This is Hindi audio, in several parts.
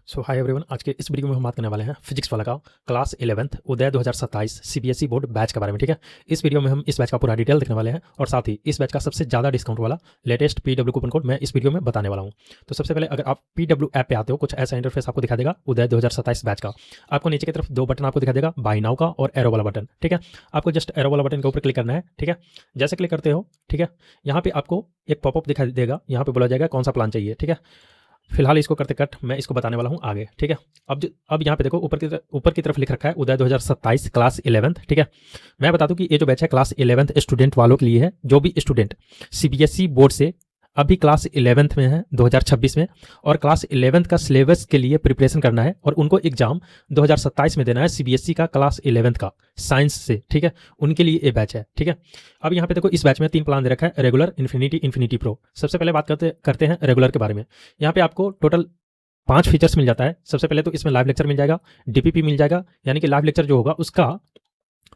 सो हाय एवरीवन, आज के इस वीडियो में हम बात करने वाले हैं फिजिक्स वाला का क्लास 11th उदय 2027 सीबीएसई बोर्ड बैच के बारे में। ठीक है, इस वीडियो में हम इस बैच का पूरा डिटेल देखने वाले हैं और साथ ही इस बैच का सबसे ज़्यादा डिस्काउंट वाला लेटेस्ट पीडब्ल्यू कूपन कोड मैं इस वीडियो में बताने वाला हूं। तो सबसे पहले अगर आप पीडब्ल्यू ऐप पे आते हो, कुछ ऐसा इंटरफेस आपको दिखा देगा उदय 2027 बैच का। आपको नीचे की तरफ दो बटन आपको दिखा देगा, बाय नाउ का और एरो वाला बटन। ठीक है, आपको जस्ट एरो वाला बटन के ऊपर क्लिक करना है। ठीक है, जैसे क्लिक करते हो, ठीक है, यहाँ पे आपको एक पॉपअप दिखाई देगा, यहाँ पे बोला जाएगा कौन सा प्लान चाहिए। ठीक है, फिलहाल इसको करते कट मैं इसको बताने वाला हूं आगे। ठीक है, अब यहाँ पे देखो ऊपर की तरफ लिख रखा है उदय 2027 क्लास 11th। ठीक है, मैं बता दूं कि ये जो बैच है क्लास 11th स्टूडेंट वालों के लिए है, जो भी स्टूडेंट सीबीएसई बोर्ड से अभी क्लास 11th में है 2026 में और क्लास 11th का सिलेबस के लिए प्रिपरेशन करना है और उनको एग्जाम 2027 में देना है सीबीएसई का क्लास 11th का साइंस से। ठीक है, उनके लिए ये बैच है। ठीक है, अब यहाँ पे देखो इस बैच में 3 प्लान दे रखा है, रेगुलर, इन्फिनिटी प्रो। सबसे पहले बात करते हैं रेगुलर के बारे में। यहाँ पे आपको टोटल 5 फीचर्स मिल जाता है। सबसे पहले तो इसमें लाइव लेक्चर मिल जाएगा, डीपीपी मिल जाएगा, यानी कि लाइव लेक्चर जो होगा उसका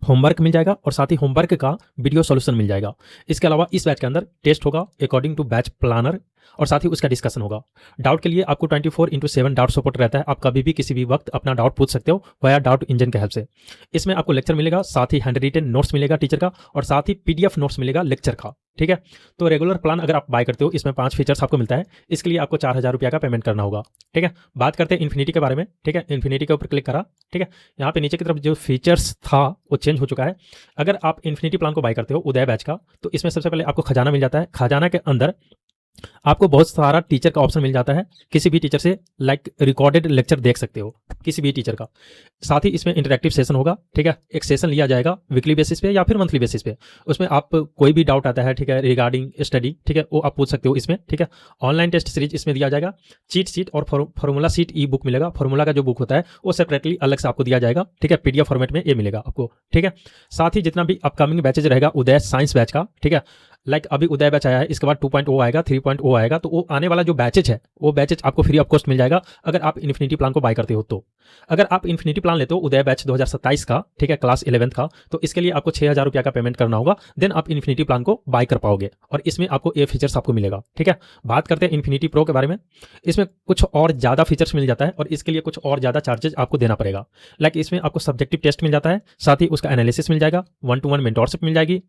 होमवर्क मिल जाएगा और साथ ही होमवर्क का वीडियो सॉल्यूशन मिल जाएगा। इसके अलावा इस बैच के अंदर टेस्ट होगा अकॉर्डिंग टू बैच प्लानर और साथ ही उसका डिस्कशन होगा। डाउट के लिए आपको 24/7 डाउट सपोर्ट रहता है। आप कभी भी किसी भी वक्त अपना डाउट पूछ सकते हो वाया डाउट इंजन के हेल्प से। इसमें आपको लेक्चर मिलेगा, साथ ही हैंड रिटन नोट्स मिलेगा टीचर का और साथ ही पीडीएफ नोट्स मिलेगा लेक्चर का। ठीक है, तो रेगुलर प्लान अगर आप बाय करते हो, इसमें 5 फीचर्स आपको मिलता है। इसके लिए आपको 4000 रुपया का पेमेंट करना होगा। ठीक है, बात करते हैं इन्फिनिटी के बारे में। ठीक है, इन्फिनिटी के ऊपर क्लिक करा। ठीक है, यहाँ पे नीचे की तरफ जो फीचर्स था वो चेंज हो चुका है। अगर आप इन्फिनिटी प्लान को बाय करते हो उदय बैच का, तो इसमें सबसे पहले आपको खजाना मिल जाता है। खजाना के अंदर आपको बहुत सारा टीचर का ऑप्शन मिल जाता है, किसी भी टीचर से लाइक रिकॉर्डेड लेक्चर देख सकते हो किसी भी टीचर का। साथ ही इसमें इंटरेक्टिव सेशन होगा। ठीक है, एक सेशन लिया जाएगा वीकली बेसिस पे या फिर मंथली बेसिस पे। उसमें आप कोई भी डाउट आता है, ठीक है, रिगार्डिंग स्टडी, ठीक है, वो आप पूछ सकते हो इसमें। ठीक है, ऑनलाइन टेस्ट सीरीज इसमें दिया जाएगा, चीट शीट और फॉर्मूला शीट ई बुक मिलेगा। फॉर्मूला का जो बुक होता है वो सेपरेटली अलग से आपको दिया जाएगा। ठीक है, पीडीएफ फॉर्मेट में ये मिलेगा आपको। ठीक है, साथ ही जितना भी अपकमिंग बैचेज रहेगा उदय साइंस बैच का, ठीक है, लाइक अभी उदय बैच आया है, इसके बाद 2.0 आएगा, 3.0 आएगा, तो वो आने वाला जो बैचेज है वो बैचेज आपको फ्री ऑफ कॉस्ट मिल जाएगा अगर आप इन्फिनिटी प्लान को बाय करते हो। तो अगर आप इन्फिनिटी प्लान लेते हो उदय बैच 2027 का, ठीक है, क्लास 11th का, तो इसके लिए आपको 6000 रुपया का पेमेंट करना होगा, देन आप इन्फिनिटी प्लान को बाय कर पाओगे और इसमें आपको ये फीचर्स आपको मिलेगा। ठीक है, बात करते हैं इन्फिनिटी प्रो के बारे में। इसमें कुछ और ज्यादा फीचर्स मिल जाता है और इसके लिए कुछ और ज्यादा चार्जेस आपको देना पड़ेगा। लाइक इसमें आपको सब्जेक्टिव टेस्ट मिल जाता है, साथ ही उसका एनालिसिस मिल जाएगा, 1-to-1 मेंटोरशिप मिल जाएगी।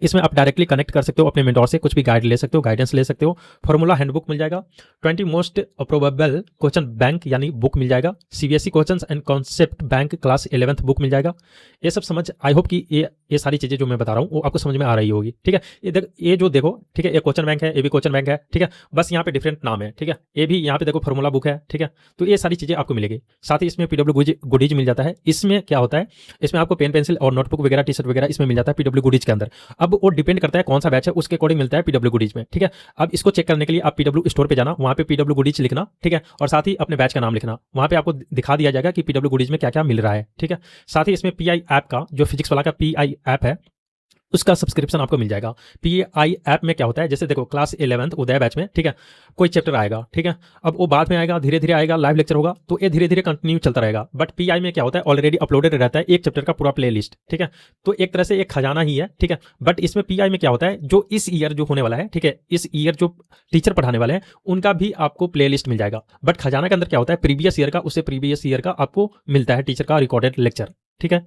इसमें आप डायरेक्टली कनेक्ट कर सकते हो अपने मेंटोर से, कुछ भी गाइड ले सकते हो, गाइडेंस ले सकते हो। फॉर्मूला हैंडबुक मिल जाएगा, 20 मोस्ट प्रोबेबल क्वेश्चन बैंक यानी बुक मिल जाएगा, CBSE questions and concept bank class 11th book मिल जाएगा। ये सब समझ, आई होप कि ये सारी चीजें जो मैं बता रहा हूँ वो आपको समझ में आ रही होगी। ठीक है, ये जो देखो, ठीक है, ये क्वेश्चन बैंक है, ये भी क्वेश्चन बैंक है। ठीक है, बस यहाँ पे डिफरेंट नाम है। ठीक है, ये भी यहाँ पे देखो फॉर्मूला बुक है। ठीक है, तो ये सारी चीजें आपको मिलेगी। साथ ही इसमें पीडब्ल्यू गुडीज मिल जाता है। इसमें क्या होता है, इसमें आपको पेन पेंसिल और नोटबुक वगैरह, टी शर्ट वगैरह इसमें मिल जाता है पीडब्ल्यू गुडीज के अंदर। अब वो डिपेंड करता है कौन सा बैच है, उसके अकॉर्डिंग मिलता है पीडब्ल्यू गुडीज में। ठीक है, अब इसको चेक करने के लिए आप पीडब्ल्यू स्टोर पे जाना, वहां पे पीडब्ल्यू गुडीज लिखना। ठीक है, और साथ ही अपने बैच का नाम लिखना, वहां पे आपको दिखा दिया जाएगा कि पीडब्ल्यू गुडीज में क्या क्या मिल रहा है। ठीक है, साथ ही इसमें पीआई ऐप का, जो फिजिक्स वाला का पीआई ऐप है, उसका सब्सक्रिप्शन आपको मिल जाएगा। पीआई ऐप में क्या होता है, जैसे देखो क्लास 11th उदय बैच में, ठीक है, कोई चैप्टर आएगा, ठीक है, अब वो बाद में आएगा, धीरे धीरे आएगा, लाइव लेक्चर होगा, तो ये धीरे धीरे कंटिन्यू चलता रहेगा। बट पीआई में क्या होता है, ऑलरेडी अपलोडेड रहता है एक चैप्टर का पूरा प्ले लिस्ट। ठीक है, तो एक तरह से एक खजाना ही है। ठीक है, बट इसमें पीआई में क्या होता है, जो इस ईयर जो होने वाला है, ठीक है, इस ईयर जो टीचर पढ़ाने वाले हैं उनका भी आपको प्ले लिस्ट मिल जाएगा। बट खजाना के अंदर क्या होता है, प्रीवियस ईयर का, उससे प्रीवियस ईयर का आपको मिलता है टीचर का रिकॉर्डेड लेक्चर। ठीक है,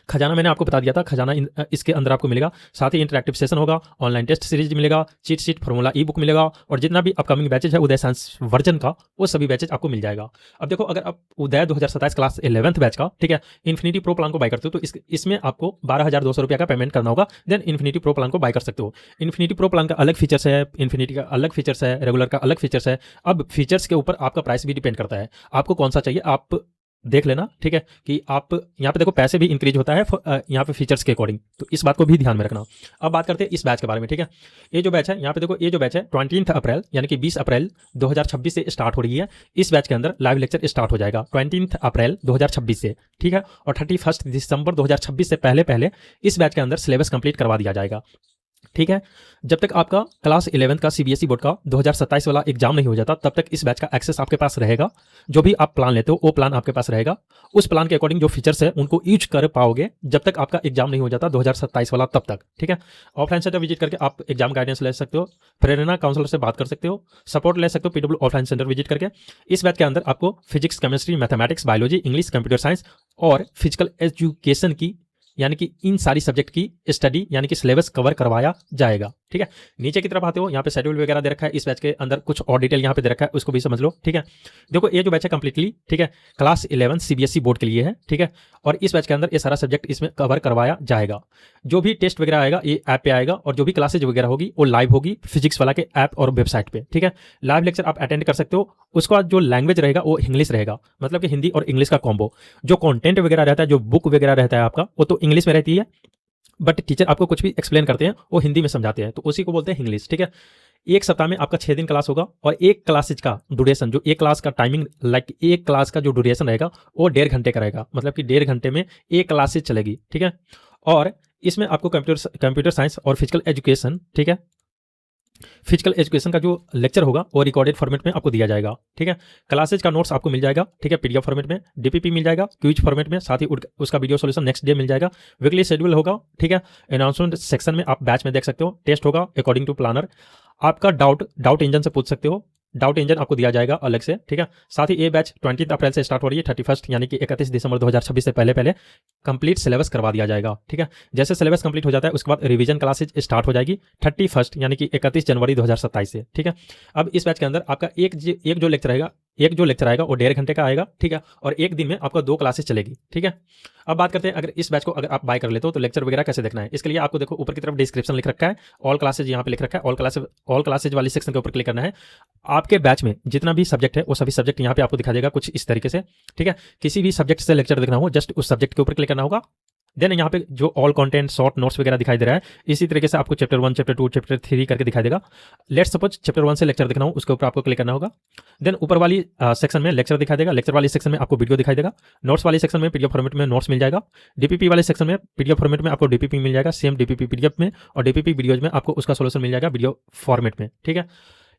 खजाना मैंने आपको बता दिया था, खजाना इसके अंदर आपको मिलेगा। साथ ही इंटरेक्टिव सेशन होगा, ऑनलाइन टेस्ट सीरीज मिलेगा, चीट शीट, फॉर्मूला ई बुक मिलेगा और जितना भी अपकमिंग बैचेज है उदय साइंस वर्जन का, वो सभी बैचेज आपको मिल जाएगा। अब देखो, अगर आप उदय 2027 क्लास 11th बैच का, ठीक है, इन्फिनिटी प्रो प्लान को बाय करते हो तो इसमें आपको 12200 रुपया का पेमेंट करना होगा, देन इन्फिनिटी प्रो प्लान को बाय कर सकते हो। इन्फिनिटी प्रो प्लान का अलग फीचर्स है, इन्फिनिटी का अलग फीचर्स है, रेगुलर का अलग फीचर्स है। अब फीचर्स के ऊपर आपका प्राइस भी डिपेंड करता है, आपको कौन सा चाहिए आप देख लेना। ठीक है, कि आप यहाँ पे देखो पैसे भी इंक्रीज होता है यहाँ पे फीचर्स के अकॉर्डिंग, तो इस बात को भी ध्यान में रखना। अब बात करते हैं इस बैच के बारे में। ठीक है, ये जो बैच है, यहाँ पे देखो, ये जो बैच है 20 अप्रैल यानी कि 20 अप्रैल 2026 से स्टार्ट हो रही है। इस बैच के अंदर लाइव लेक्चर स्टार्ट हो जाएगा 20 अप्रैल 2026 से। ठीक है, और 31 दिसंबर 2026 से पहले इस बैच के अंदर सिलेबस कंप्लीट करवा दिया जाएगा। ठीक है। जब तक आपका क्लास 11 का सीबीएसई बोर्ड का 2027 वाला एग्जाम नहीं हो जाता तब तक इस बैच का एक्सेस आपके पास रहेगा। जो भी आप प्लान लेते हो वो प्लान आपके पास रहेगा। उस प्लान के अकॉर्डिंग जो फीचर्स है उनको यूज कर पाओगे जब तक आपका एग्जाम नहीं हो जाता 2027 वाला तब तक। ठीक है। ऑफलाइन सेंटर विजिट करके आप एग्जाम गाइडेंस ले सकते हो, प्रेरणा काउंसलर से बात कर सकते हो, सपोर्ट ले सकते हो पीडब्ल्यू ऑफलाइन सेंटर विजिट करके। इस बैच के अंदर आपको physics, chemistry, mathematics, biology, English, computer science और फिजिकल एजुकेशन की यानी कि इन सारी सब्जेक्ट की स्टडी यानी कि सिलेबस कवर करवाया जाएगा। ठीक है। नीचे की तरफ आते हो, यहाँ पे शेड्यूल वगैरह दे रखा है। इस बैच के अंदर कुछ और डिटेल यहाँ पे दे रखा है, उसको भी समझ लो। ठीक है। देखो ये जो बैच है कंप्लीटली, ठीक है, क्लास 11 सीबीएसई बोर्ड के लिए है। ठीक है। और इस बैच के अंदर ये सारा सब्जेक्ट इसमें कवर करवाया जाएगा। जो भी टेस्ट वगैरह आएगा ये ऐप पे आएगा और जो भी क्लासेज वगैरह होगी वो लाइव होगी फिजिक्स वाला के ऐप और वेबसाइट पे। ठीक है। लाइव लेक्चर आप अटेंड कर सकते हो। उसके बाद जो लैंग्वेज रहेगा वो इंग्लिश रहेगा, मतलब कि हिंदी और इंग्लिश का कॉम्बो। जो कंटेंट वगैरह रहता है, जो बुक वगैरह रहता है आपका, वो तो इंग्लिश में रहती है, बट टीचर आपको कुछ भी एक्सप्लेन करते हैं वो हिंदी में समझाते हैं, तो उसी को बोलते हैं इंग्लिश। ठीक है। एक सप्ताह में आपका 6 दिन क्लास होगा और एक क्लासेज का ड्यूरेशन, जो एक क्लास का टाइमिंग, लाइक एक क्लास का जो ड्यूरेशन रहेगा वो 1.5 घंटे का रहेगा, मतलब कि 1.5 घंटे में एक क्लासेज चलेगी। ठीक है। और इसमें आपको कंप्यूटर साइंस और फिजिकल एजुकेशन, ठीक है, फिजिकल एजुकेशन का जो लेक्चर होगा वो रिकॉर्डेड फॉर्मेट में आपको दिया जाएगा। ठीक है। क्लासेज का नोट्स आपको मिल जाएगा। ठीक है। पीडीएफ फॉर्मेट में, डीपीपी मिल जाएगा, क्विज फॉर्मेट में, साथ ही उसका वीडियो सॉल्यूशन नेक्स्ट डे मिल जाएगा। वीकली शेड्यूल होगा। ठीक है। अनाउंसमेंट सेक्शन में आप बैच में देख सकते हो। टेस्ट होगा अकॉर्डिंग टू प्लानर। आपका डाउट इंजन से पूछ सकते हो, डाउट इंजन आपको दिया जाएगा अलग से। ठीक है। साथ ही ये बैच 20 अप्रैल से स्टार्ट हो रही है, 31 यानी कि 31 दिसंबर 2026 से पहले पहले कंप्लीट सिलेबस करवा दिया जाएगा। ठीक है। जैसे सिलेबस कंप्लीट हो जाता है उसके बाद रिवीजन क्लासेज स्टार्ट हो जाएगी 31 यानी कि 31 जनवरी 2027 से। ठीक है। अब इस बैच के अंदर आपका एक जो लेक्चर आएगा वो 1.5 घंटे का आएगा। ठीक है। और एक दिन में आपको 2 क्लासेस चलेगी। ठीक है। अब बात करते हैं, अगर इस बैच को अगर आप बाय कर लेते हो तो लेक्चर वगैरह कैसे देखना है। इसके लिए आपको देखो ऊपर की तरफ डिस्क्रिप्शन लिख रखा है, ऑल क्लासेज यहाँ पे लिख रखा है। ऑल क्लासेज वाली सेक्शन के ऊपर क्लिक करना है। आपके बैच में जितना भी सब्जेक्ट है वो सभी सब्जेक्ट यहाँ पे आपको दिखा देगा कुछ इस तरीके से। ठीक है। किसी भी सब्जेक्ट से लेक्चर देखना हो जस्ट उस सब्जेक्ट के ऊपर क्लिक करना होगा। देन यहाँ पे जो ऑल कंटेंट, शॉर्ट नोट्स वगैरह दिखाई दे रहा है, इसी तरीके से आपको चैप्टर 1, चैप्टर 2, चैप्टर 3 करके दिखाई देगा। लेट्स सपोज चैप्टर 1 से लेक्चर देखना हो, उसके ऊपर आपको क्लिक करना होगा। देन ऊपर वाली सेक्शन में लेक्चर दिखाई देगा, लेक्चर वाली सेक्शन में आपको वीडियो दिखाई देगा, नोट्स वाली सेक्शन में पीडीएफ फॉर्मेट में नोट्स मिल जाएगा, डीपीपी वाले सेक्शन में पीडीएफ फॉर्मेट में आपको डीपीपी मिल जाएगा, सेम डीपीपी पीडीएफ में, और डीपीपी वीडियोज में आपको उसका सोल्यूशन मिल जाएगा वीडियो फॉर्मेट में। ठीक है।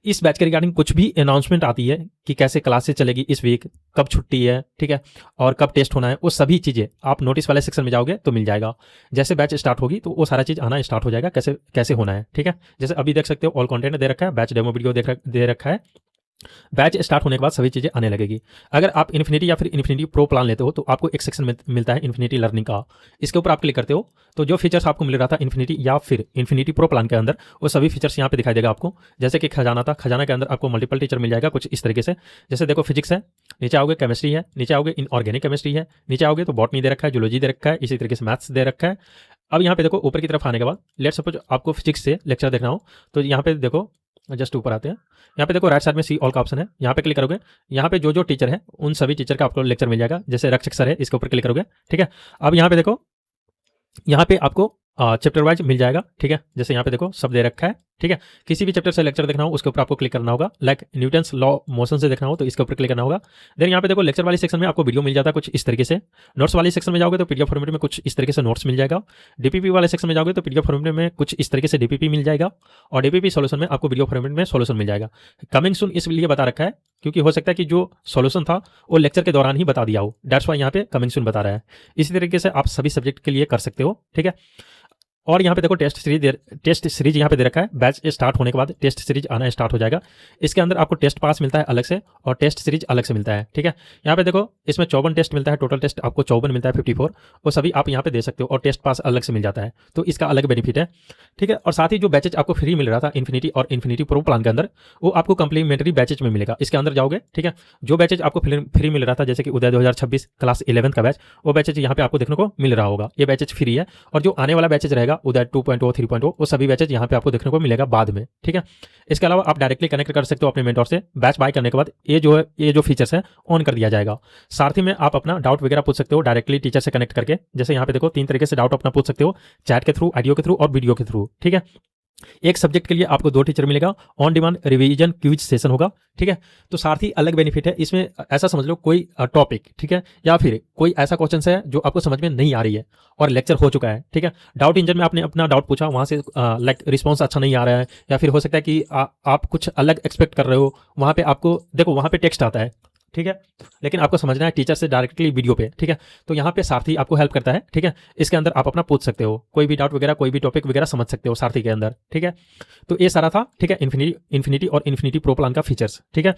इस बैच के रिगार्डिंग कुछ भी अनाउंसमेंट आती है कि कैसे क्लासेस चलेगी इस वीक, कब छुट्टी है, ठीक है, और कब टेस्ट होना है, वो सभी चीज़ें आप नोटिस वाले सेक्शन में जाओगे तो मिल जाएगा। जैसे बैच स्टार्ट होगी तो वो सारा चीज़ आना स्टार्ट हो जाएगा, कैसे कैसे होना है। ठीक है। जैसे अभी देख सकते हो ऑल कंटेंट दे रखा है, बैच डेमो वीडियो दे रखा है। बैच स्टार्ट होने के बाद सभी चीज़ें आने लगेगी। अगर आप इन्फिनिटी या फिर इन्फिनिटी प्रो प्लान लेते हो तो आपको एक सेक्शन मिलता है इन्फिनिटी लर्निंग का। इसके ऊपर आप क्लिक करते हो तो जो फीचर्स आपको मिल रहा था इन्फिनिटी या फिर इन्फिनिटी प्रो प्लान के अंदर, वो सभी फीचर्स यहाँ पे दिखाई देगा आपको। जैसे कि खजाना था, खजाना के अंदर आपको मल्टीपल टीचर मिल जाएगा कुछ इस तरीके से। जैसे देखो फिजिक्स है, नीचे आओगे केमिस्ट्री है, नीचे आओगे इनऑर्गेनिक केमिस्ट्री है, नीचे आओगे तो बॉटनी दे रखा है, जूलॉजी दे रखा है, इसी तरीके से मैथ्स दे रखा है। अब यहाँ पे देखो ऊपर की तरफ आने के बाद लेट सपोज आपको फिजिक्स से लेक्चर देखना हो तो यहाँ पे देखो, जस्ट ऊपर आते हैं, यहाँ पे देखो राइट साइड में सी ऑल का ऑप्शन है, यहाँ पे क्लिक करोगे, यहाँ पे जो टीचर है उन सभी टीचर का आपको लेक्चर मिल जाएगा। जैसे रक्षक सर है, इसके ऊपर क्लिक करोगे। ठीक है। अब यहाँ पे देखो, यहाँ पे आपको चैप्टर वाइज मिल जाएगा। ठीक है। जैसे यहाँ पे देखो सब दे रखा है। ठीक है। किसी भी चैप्टर से लेक्चर देखना हो उसके ऊपर आपको क्लिक करना होगा। लाइक न्यूटन्स लॉ मोशन से देखना हो तो इसके ऊपर क्लिक करना होगा। देन यहाँ पे देखो लेक्चर वाली सेक्शन में आपको वीडियो मिल जाता है कुछ इस तरीके से। नोट्स वाली सेक्शन में जाओगे तो पीडीएफ फॉर्मेट में कुछ इस तरीके से नोट्स मिल जाएगा। डीपीपी वाले सेक्शन में जाओगे तो पीडीएफ फॉर्मेट में कुछ इस तरीके से डीपीपी मिल जाएगा, और डीपीपी सॉल्यूशन में आपको वीडियो फॉर्मेट में सॉल्यूशन मिल जाएगा। कमिंग सून इसलिए बता रखा है क्योंकि हो सकता है कि जो सॉल्यूशन था वो लेक्चर के दौरान ही बता दिया हो, दैट्स वाई यहाँ पे कमिंग सून बता रहा है। इसी तरीके से आप सभी सब्जेक्ट के लिए कर सकते हो। ठीक है। और यहाँ पे देखो टेस्ट सीरीज यहाँ पे दे रखा है। बैच स्टार्ट होने के बाद टेस्ट सीरीज आना स्टार्ट हो जाएगा। इसके अंदर आपको टेस्ट पास मिलता है अलग से और टेस्ट सीरीज अलग से मिलता है। ठीक है। यहाँ पे देखो इसमें 54 टेस्ट मिलता है, टोटल टेस्ट आपको 54 मिलता है, 54, वो सभी आप यहाँ पे दे सकते हो, और टेस्ट पास अलग से मिल जाता है, तो इसका अलग बेनिफिट है। ठीक है। और साथ ही जो बैचेज आपको फ्री मिल रहा था इन्फिनिटी और इन्फिनिटी प्रो प्लान के अंदर, वो आपको कंप्लीमेंट्री बैचेज में मिलेगा। इसके अंदर जाओगे, ठीक है, जो बैचेज आपको फ्री मिल रहा था जैसे कि उदय 2026 क्लास 11 का बैच, वो बैचेज यहाँ पे आपको देखने को मिल रहा होगा। ये बैचेज फ्री है, और जो आने वाला बैचेज रहेगा उदय 2.0 3.0, वो सभी बैचेज यहाँ पे आपको देखने को मिलेगा बाद में। ठीक है। इसके अलावा आप डायरेक्टली कनेक्ट कर सकते हो अपने मेंटोर से। बैच बाय करने के बाद ये जो फीचर्स है ऑन कर दिया जाएगा। साथ ही में आप अपना डाउट वगैरह पूछ सकते हो डायरेक्टली टीचर से कनेक्ट करके। जैसे यहाँ पे देखो 3 तरीके से डाउट अपना पूछ सकते हो, चैट के थ्रू, ऑडियो के थ्रू और वीडियो के थ्रू। ठीक है। एक सब्जेक्ट के लिए आपको 2 टीचर मिलेगा, on demand revision quiz session होगा, ठीक है। तो साथ ही अलग बेनिफिट है इसमें, ऐसा समझ लो कोई टॉपिक, ठीक है, या फिर कोई ऐसा क्वेश्चन है जो आपको समझ में नहीं आ रही है और लेक्चर हो चुका है, ठीक है, डाउट इंजन में आपने अपना डाउट पूछा, वहां से लाइक रिस्पॉन्स अच्छा नहीं आ रहा है, या फिर हो सकता है कि आप कुछ अलग एक्सपेक्ट कर रहे हो, वहां पे आपको देखो वहां पे टेक्स्ट आता है, ठीक है, लेकिन आपको समझना है टीचर से डायरेक्टली वीडियो पे, ठीक है। तो यहाँ पे सारथी आपको हेल्प करता है, ठीक है। इसके अंदर आप अपना पूछ सकते हो, कोई भी डाउट वगैरह, कोई भी टॉपिक वगैरह समझ सकते हो सारथी के अंदर, ठीक है। तो ये सारा था, ठीक है, इन्फिनिटी और इन्फिनिटी प्रो प्लान का फीचर्स, ठीक है।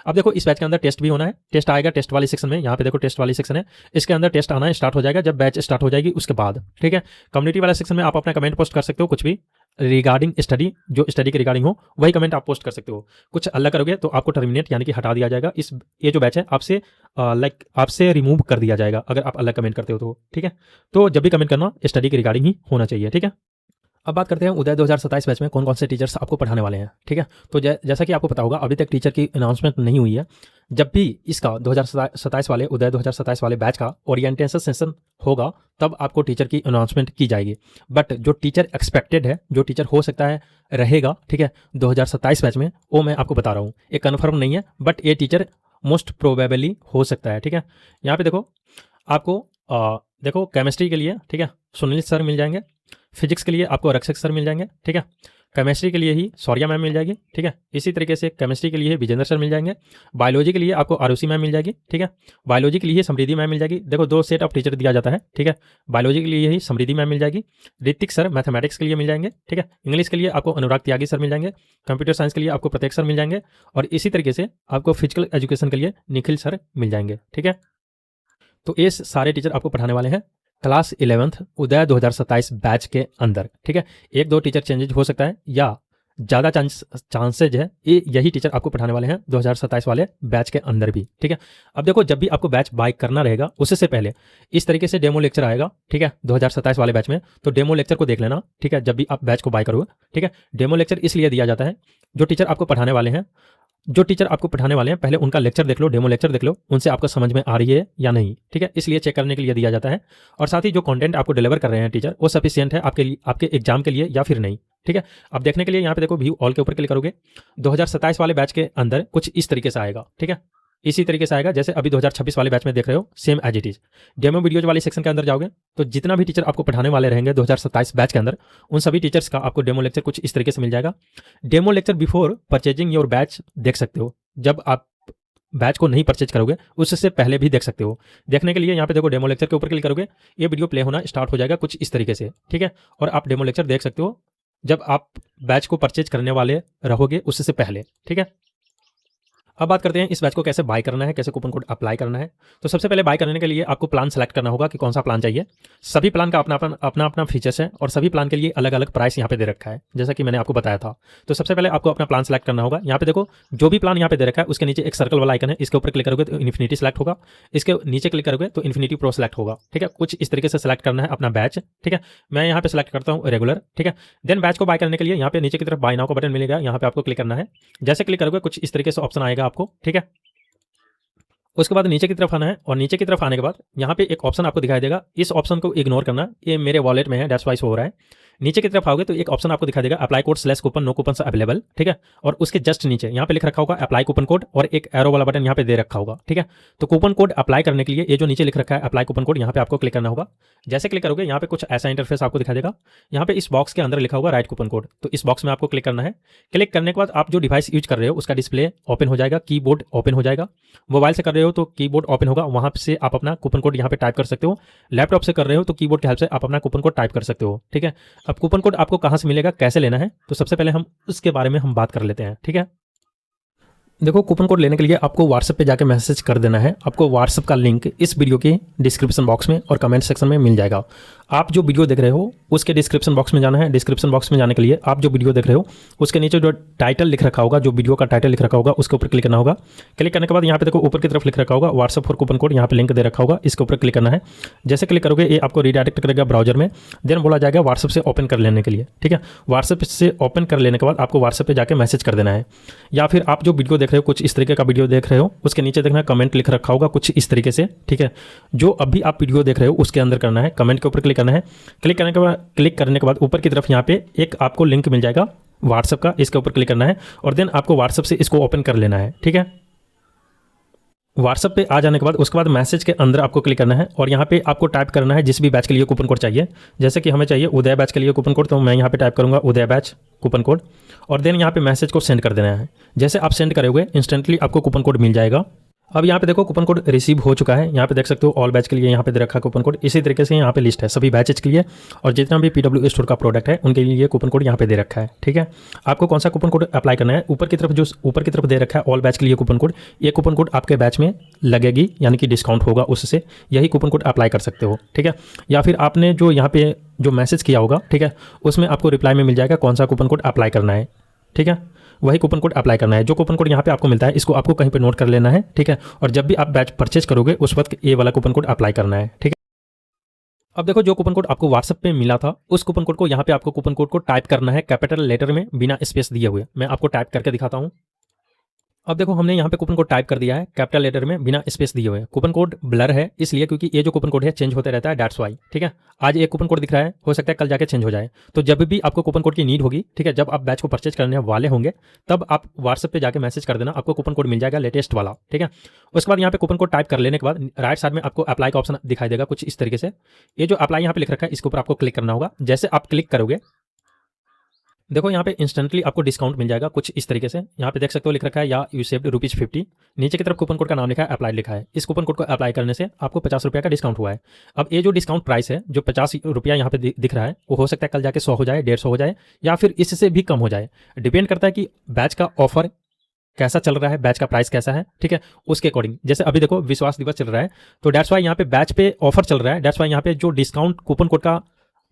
अब देखो इस बैच के अंदर टेस्ट भी होना है, टेस्ट आएगा टेस्ट वाली सेक्शन में, यहाँ पे देखो टेस्ट वाली सेक्शन है, इसके अंदर टेस्ट आना स्टार्ट हो जाएगा जब बैच स्टार्ट हो जाएगी उसके बाद, ठीक है। कम्युनिटी वाला सेक्शन में आप अपना कमेंट पोस्ट कर सकते हो, कुछ भी रिगार्डिंग स्टडी, जो स्टडी के रिगार्डिंग हो वही कमेंट आप पोस्ट कर सकते हो। कुछ अलग करोगे तो आपको टर्मिनेट यानी कि हटा दिया जाएगा, ये जो बैच है आपसे लाइक आपसे रिमूव कर दिया जाएगा अगर आप अलग कमेंट करते हो तो, ठीक है। तो जब भी कमेंट करना स्टडी के रिगार्डिंग ही होना चाहिए, ठीक है। अब बात करते हैं उदय 2027 बैच में कौन कौन से टीचर्स आपको पढ़ाने वाले हैं, ठीक है। तो जैसा कि आपको पता होगा अभी तक टीचर की अनाउंसमेंट नहीं हुई है। जब भी इसका 2027 वाले उदय 2027 वाले बैच का ओरिएंटेशन सेशन होगा तब आपको टीचर की अनाउंसमेंट की जाएगी। बट जो टीचर एक्सपेक्टेड है, जो टीचर हो सकता है रहेगा, ठीक है, 2027 बैच में, वो मैं आपको बता रहा हूँ। ये कन्फर्म नहीं है बट ये टीचर मोस्ट प्रोबेबली हो सकता है, ठीक है। यहाँ पे देखो आपको देखो केमिस्ट्री के लिए, ठीक है, सुनील सर मिल जाएंगे, फिजिक्स के लिए आपको रक्षक सर मिल जाएंगे, ठीक है, केमिस्ट्री के लिए ही सौर्या मैम मिल जाएगी, ठीक है। इसी तरीके से केमिस्ट्री के लिए विजेंद्र सर मिल जाएंगे, बायोलॉजी के लिए आपको आरुषि मैम मिल जाएगी, ठीक है, बायोलॉजी के लिए समृद्धि मैम मिल जाएगी। देखो 2 सेट ऑफ टीचर दिया जाता है, ठीक है, बायोलॉजी के लिए ही समृद्धि मैम मिल जाएगी, ऋतिक सर मैथमेटिक्स के लिए मिल जाएंगे, ठीक है, इंग्लिश के लिए आपको अनुराग त्यागी सर मिल जाएंगे, कंप्यूटर साइंस के लिए आपको प्रत्येक सर मिल जाएंगे, और इसी तरीके से आपको फिजिकल एजुकेशन के लिए निखिल सर मिल जाएंगे, ठीक है। तो ये सारे टीचर आपको पढ़ाने वाले हैं क्लास 11th उदय 2027 बैच के अंदर, ठीक है। 1-2 टीचर चेंजेज हो सकता है या ज़्यादा चांसेज है यही टीचर आपको पढ़ाने वाले हैं 2027 वाले बैच के अंदर भी, ठीक है। अब देखो जब भी आपको बैच बाय करना रहेगा उससे पहले इस तरीके से डेमो लेक्चर आएगा, ठीक है, 2027 वाले बैच में। तो डेमो लेक्चर को देख लेना, ठीक है, जब भी आप बैच को बाय करोगे, ठीक है। डेमो लेक्चर इसलिए दिया जाता है, जो टीचर आपको पढ़ाने वाले हैं पहले उनका लेक्चर देख लो, डेमो लेक्चर देख लो, उनसे आपको समझ में आ रही है या नहीं, ठीक है, इसलिए चेक करने के लिए दिया जाता है। और साथ ही जो कंटेंट आपको डिलीवर कर रहे हैं टीचर वो सफिशिएंट है आपके एग्जाम के लिए या फिर नहीं, ठीक है। अब देखने के लिए यहाँ पे देखो व्यू ऑल के ऊपर क्लिक करोगे, 2027 वाले बैच के अंदर कुछ इस तरीके से आएगा, ठीक है, इसी तरीके से आएगा जैसे अभी 2026 वाले बैच में देख रहे हो, same as it is. Demo videos वाले सेक्शन के अंदर जाओगे तो जितना भी टीचर आपको पढ़ाने वाले रहेंगे 2027 बैच के अंदर, उन सभी टीचर्स का आपको डेमो लेक्चर कुछ इस तरीके से मिल जाएगा। Demo lecture before purchasing your batch देख सकते हो, जब आप बैच को नहीं परचेज करोगे उससे पहले भी देख सकते हो। देखने के लिए यहाँ पे देखो डेमो लेक्चर के ऊपर क्लिक करोगे, ये वीडियो प्ले होना स्टार्ट हो जाएगा कुछ इस तरीके से, ठीक है, और आप डेमो लेक्चर देख सकते हो जब आप बैच को परचेज करने वाले रहोगे उससे पहले, ठीक है। अब बात करते हैं इस बैच को कैसे बाय करना है, कैसे कूपन कोड अप्लाई करना है। तो सबसे पहले बाय करने के लिए आपको प्लान सेलेक्ट करना होगा कि कौन सा प्लान चाहिए। सभी प्लान का अपना फीचर्स है और सभी प्लान के लिए अलग अलग प्राइस यहाँ पे दे रखा है, जैसा कि मैंने आपको बताया था। तो सबसे पहले आपको अपना प्लान सेलेक्ट करना होगा। यहाँ पे देखो जो भी प्लान यहाँ पे दे रखा है उसके नीचे एक सर्कल वाला आइकन है, इसके ऊपर क्लिक करोगे तो इन्फिनिटी सेलेक्ट होगा, इसके नीचे क्लिक करोगे तो इन्फिनिटी प्रो सेलेक्ट होगा, ठीक है। कुछ इस तरीके से सेलेक्ट करना है अपना बैच, ठीक है। मैं यहाँ पे सेलेक्ट करता हूँ रेगुलर, ठीक है। देन बैच को बाय करने के लिए यहाँ पे नीचे की तरफ बाय नाउ का बटन मिलेगा, यहाँ पे आपको क्लिक करना है। जैसे क्लिक करोगे कुछ इस तरीके से ऑप्शन आएगा आपको, ठीक है। उसके बाद नीचे की तरफ आना है और नीचे की तरफ आने के बाद यहाँ पे एक ऑप्शन आपको दिखाई देगा, इस ऑप्शन को इग्नोर करना, ये मेरे वॉलेट में है दैट्स वाइस हो रहा है। नीचे की तरफ आओगे तो एक ऑप्शन आपको दिखाई देगा apply code slash coupon no coupon available, ठीक है। और उसके जस्ट नीचे यहाँ पे लिख रखा होगा अप्लाई कूपन कोड और एक एरो वाला बटन यहाँ पे दे रखा होगा, ठीक है। तो कूपन कोड अप्लाई करने के लिए ये जो नीचे लिख रखा है अप्लाई कूपन कोड, यहाँ पे आपको क्लिक करना होगा। जैसे क्लिक करोगे यहाँ पे कुछ ऐसा इंटरफेस आपको दिखाई देगा, यहाँ पे इस बॉक्स के अंदर लिखा होगा राइट कूपन कोड, तो इस बॉक्स में आपको क्लिक करना है। क्लिक करने के बाद आप जो डिवाइस यूज कर रहे हो उसका डिस्प्ले ओपन हो जाएगा, कीबोर्ड ओपन हो जाएगा। मोबाइल से कर रहे हो तो कीबोर्ड ओपन होगा, वहां से आप अपना कूपन कोड यहाँ पे टाइप कर सकते हो। लैपटॉप से कर रहे हो तो कीबोर्ड की हेल्प से आप अपना कूपन कोड टाइप कर सकते हो, ठीक है। अब कूपन कोड आपको कहाँ से मिलेगा, कैसे लेना है, तो सबसे पहले हम उसके बारे में हम बात कर लेते हैं, ठीक है। देखो कूपन कोड लेने के लिए आपको व्हाट्सएप पे जाके मैसेज कर देना है। आपको व्हाट्सएप का लिंक इस वीडियो के डिस्क्रिप्शन बॉक्स में और कमेंट सेक्शन में मिल जाएगा। आप जो वीडियो देख रहे हो उसके डिस्क्रिप्शन बॉक्स में जाना है। डिस्क्रिप्शन बॉक्स में जाने के लिए आप जो वीडियो देख रहे हो उसके नीचे जो टाइटल लिख रखा होगा, जो वीडियो का टाइटल लिख रखा होगा उसके ऊपर क्लिक करना होगा। क्लिक करने के बाद यहाँ पे देखो ऊपर की तरफ लिख रखा होगा व्हाट्सएप फॉर कूपन कोड, यहाँ पे लिंक दे रखा होगा, इसके ऊपर क्लिक करना है। जैसे क्लिक करोगे ये आपको रीडायरेक्ट करेगा ब्राउजर में, देन बोला जाएगा व्हाट्सएप से ओपन कर लेने के लिए, ठीक है। व्हाट्सएप से ओपन कर लेने के बाद आपको व्हाट्सएप पे जाके मैसेज कर देना है, या फिर आप जो वीडियो देख रहे हो कुछ इस तरीके का वीडियो देख रहे हो उसके नीचे देखना कमेंट लिख रखा होगा कुछ इस तरीके से, ठीक है। जो अभी आप वीडियो देख रहे हो उसके अंदर करना है, कमेंट के ऊपर क्लिक करना है। क्लिक करने के बाद ऊपर की तरफ यहाँ पे एक आपको लिंक मिल जाएगा व्हाट्सअप का, इसके ऊपर क्लिक करना है और देन आपको व्हाट्सअप से इसको ओपन कर लेना है। ठीक है, व्हाट्सअप पे आ जाने के बाद उसके बाद मैसेज के अंदर आपको क्लिक करना है और यहाँ पे आपको टाइप करना है जिस भी बैच के लिए कूपन कोड चाहिए। जैसे कि हमें चाहिए उदय बैच के लिए कूपन कोड, तो मैं यहाँ पे टाइप करूँगा उदय बैच कूपन कोड और देन यहाँ पे मैसेज को सेंड कर देना है। जैसे आप सेंड करोगे इंस्टेंटली आपको कूपन कोड मिल जाएगा। अब यहाँ पे देखो कूपन कोड रिसीव हो चुका है, यहाँ पे देख सकते हो ऑल बैच के लिए यहाँ पे दे रखा कूपन कोड। इसी तरीके से यहाँ पे लिस्ट है सभी बैचेज के लिए और जितना भी PW स्टोर का प्रोडक्ट है उनके लिए कूपन कोड यहाँ पे दे रखा है। ठीक है, आपको कौन सा कूपन कोड अप्लाई करना है, ऊपर की तरफ दे रखा है ऑल बैच के लिए कूपन कोड, ये कूपन कोड आपके बैच में लगेगी यानी कि डिस्काउंट होगा, उससे यही कूपन कोड अप्लाई कर सकते हो। ठीक है, या फिर आपने जो यहाँ पे जो मैसेज किया होगा, ठीक है, उसमें आपको रिप्लाई में मिल जाएगा कौन सा कूपन कोड अप्लाई करना है। ठीक है, वही कूपन कोड अप्लाई करना है। जो कूपन कोड यहाँ पे आपको मिलता है इसको आपको कहीं पे नोट कर लेना है। ठीक है, और जब भी आप बैच परचेज करोगे उस वक्त ये वाला कूपन कोड अप्लाई करना है। ठीक है, अब देखो जो कूपन कोड आपको व्हाट्सएप पे मिला था उस कूपन कोड को यहाँ पे आपको कूपन कोड को टाइप करना है कैपिटल लेटर में बिना स्पेस दिए हुए। मैं आपको टाइप करके दिखाता हूँ। अब देखो हमने यहाँ पे कूपन कोड टाइप कर दिया है कैपिटल लेटर में बिना स्पेस दिए हुए। कूपन कोड ब्लर है इसलिए क्योंकि ये जो कूपन कोड है चेंज होते रहता है, दैट्स वाई। ठीक है, आज एक कूपन कोड दिख रहा है, हो सकता है कल जाके चेंज हो जाए। तो जब भी आपको कूपन कोड की नीड होगी, ठीक है, जब आप बैच को परचेज करने वाले होंगे तब आप व्हाट्सएप पे जाके मैसेज कर देना, आपको कूपन कोड मिल जाएगा लेटेस्ट वाला। ठीक है, उसके बाद यहाँ पे कूपन कोड टाइप कर लेने के बाद राइट साइड में आपको अप्लाई का ऑप्शन दिखाई देगा कुछ इस तरीके से। ये जो अप्लाई यहाँ पे लिख रखा है इसके ऊपर आपको क्लिक करना होगा। जैसे आप क्लिक करोगे देखो यहाँ पे इंस्टेंटली आपको डिस्काउंट मिल जाएगा कुछ इस तरीके से। यहाँ पे देख सकते हो लिख रखा है या यू सेव्ड ₹50। नीचे की तरफ कूपन कोड का नाम लिखा है, अप्लाई लिखा है। इस कूपन कोड को अप्लाई करने से आपको ₹50 का डिस्काउंट हुआ है। अब ये जो डिस्काउंट प्राइस है जो ₹50 यहाँ पे दिख रहा है वो हो सकता है कल जाके 100 हो जाए, 150 हो जाए या फिर इससे भी कम हो जाए। डिपेंड करता है कि बैच का ऑफर कैसा चल रहा है, बैच का प्राइस कैसा है। ठीक है, उसके अकॉर्डिंग जैसे अभी देखो विश्वास दिवस चल रहा है तो डेट्स वाई यहाँ पे बैच पे ऑफर चल रहा है, डेट्स वाई यहाँ पे जो डिस्काउंट कूपन कोड का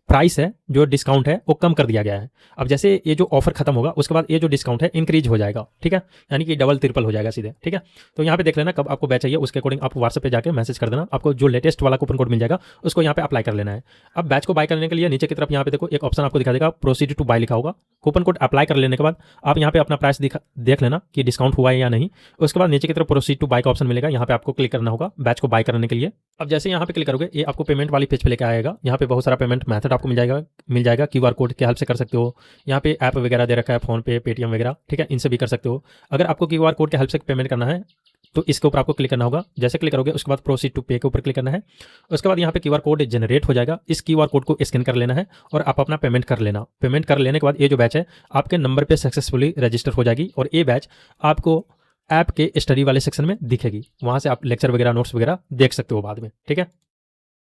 प्राइस है, जो डिस्काउंट है वो कम कर दिया गया है। अब जैसे ये जो ऑफर खत्म होगा उसके बाद ये जो डिस्काउंट है इंक्रीज हो जाएगा। ठीक है, यानी कि डबल ट्रिपल हो जाएगा सीधे। ठीक है, तो यहाँ पे देख लेना कब आपको बैच चाहिए, उसके अकॉर्डिंग आप व्हाट्सएप पे जाके मैसेज कर देना, आपको जो लेटेस्ट वाला कूपन कोड मिल जाएगा उसको यहाँ पे अप्लाई कर लेना है। अब बैच को बाय करने के लिए नीचे की तरफ यहाँ पे देखो एक ऑप्शन आपको दिखा देगा प्रोसीड टू बाय लिखा होगा। कूपन कोड अप्लाई कर लेने के बाद आप यहाँ पे अपना प्राइस देख लेना कि डिस्काउंट हुआ है या नहीं। उसके बाद नीचे की तरफ प्रोसीड टू बाय का ऑप्शन मिलेगा, यहाँ पे आपको क्लिक करना होगा बैच को बाय करने के लिए। अब जैसे यहाँ पे क्लिक करोगे ये आपको पेमेंट वाली पेज पे लेके आएगा। यहाँ पे बहुत सारा पेमेंट मेथड आपको मिल जाएगा। QR कोड के हेल्प से कर सकते हो, यहाँ पे ऐप वगैरह दे रखा है, फोन पे, पेटीएम वगैरह। ठीक है, इनसे भी कर सकते हो। अगर आपको QR कोड के हेल्प से पेमेंट करना है तो इसके ऊपर आपको क्लिक करना होगा। जैसे क्लिक करोगे उसके बाद प्रोसीड टू पे के ऊपर क्लिक करना है। उसके बाद यहाँ पे QR कोड जनरेट हो जाएगा, इस QR कोड को स्कैन कर लेना है और आप अपना पेमेंट कर लेना। पेमेंट कर लेने के बाद ये जो बैच है आपके नंबर पे सक्सेसफुली रजिस्टर हो जाएगी और ये बैच आपको ऐप के स्टडी वाले सेक्शन में दिखेगी। वहां से आप लेक्चर वगैरह नोट्स वगैरह देख सकते हो बाद में। ठीक है।